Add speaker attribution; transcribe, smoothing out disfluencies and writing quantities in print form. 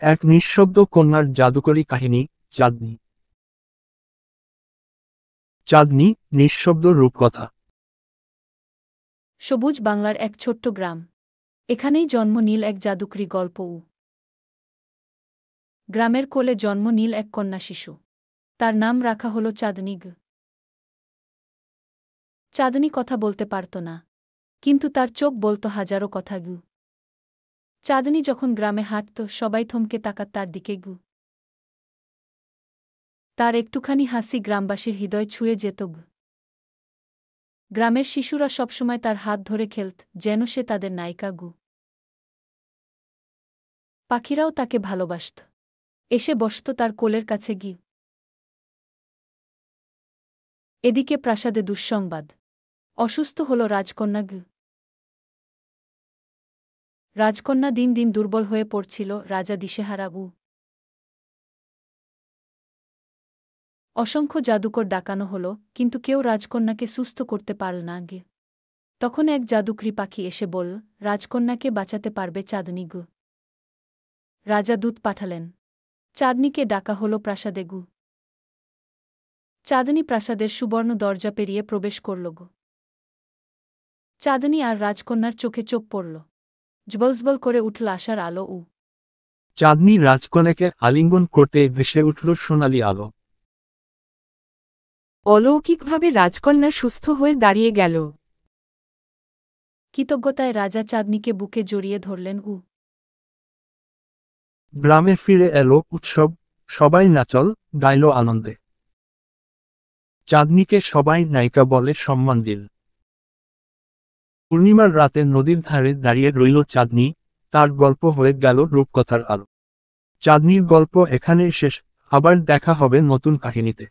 Speaker 1: এক নিঃশব্দ কন্যার জাদুকরী কাহিনী। চাঁদনী। চাঁদনী, নিঃশব্দ রূপকথা।
Speaker 2: সবুজ বাংলার এক ছোট্ট গ্রাম। এখানেই জন্ম নীল এক জাদুকরী গল্প। গ্রামের কোলে জন্ম নীল এক কন্যা শিশু। তার নাম রাখা হল চাঁদনী। চাঁদনী কথা বলতে পারত না, কিন্তু তার চোখ বলত হাজারো কথা। চাঁদনী যখন গ্রামে হাঁটত, সবাই থমকে তাকাত তার দিকে। তার একটুখানি হাসি গ্রামবাসীর হৃদয় ছুঁয়ে যেত। গ্রামের শিশুরা সবসময় তার হাত ধরে খেলত, যেন সে তাদের নায়িকা। পাখিরাও তাকে ভালোবাসত, এসে বসত তার কোলের কাছে। এদিকে প্রাসাদে দুঃসংবাদ। অসুস্থ হল রাজকন্যা। রাজকন্যা দিন দিন দুর্বল হয়ে পড়ছিল। রাজা দিশেহারা। অসংখ্য জাদুকর ডাকানো হল, কিন্তু কেউ রাজকন্যাকে সুস্থ করতে পারল না। তখন এক জাদুকরী পাখি এসে বলল, রাজকন্যাকে বাঁচাতে পারবে চাঁদনী। রাজা দূত পাঠালেন। চাঁদনীকে ডাকা হল প্রাসাদে। চাঁদনী প্রাসাদের সুবর্ণ দরজা পেরিয়ে প্রবেশ করল। চাঁদনী আর রাজকন্যার চোখে চোখ পড়ল। জ্বলজ্বল করে উঠল আশার আলো।
Speaker 1: চাঁদনী রাজকন্যাকে আলিঙ্গন করতে ভেসে উঠল সোনালি আলো।
Speaker 3: অলৌকিকভাবে রাজকন্যা সুস্থ হয়ে দাঁড়িয়ে গেল।
Speaker 2: কৃতজ্ঞতায় রাজা চাঁদনীকে বুকে জড়িয়ে ধরলেন।
Speaker 1: গ্রামে ফিরে এলো উৎসব, সবাই নাচল গাইল আনন্দে। চাঁদনীকে সবাই নায়িকা বলে সম্মান দিল। পূর্ণিমার রাতে নদীর ধারে দাঁড়িয়ে রইল চাঁদনী, তার গল্প হয়ে গেল রূপকথার আলো। চাঁদনীর গল্প এখানেই শেষ, আবার দেখা হবে নতুন কাহিনীতে।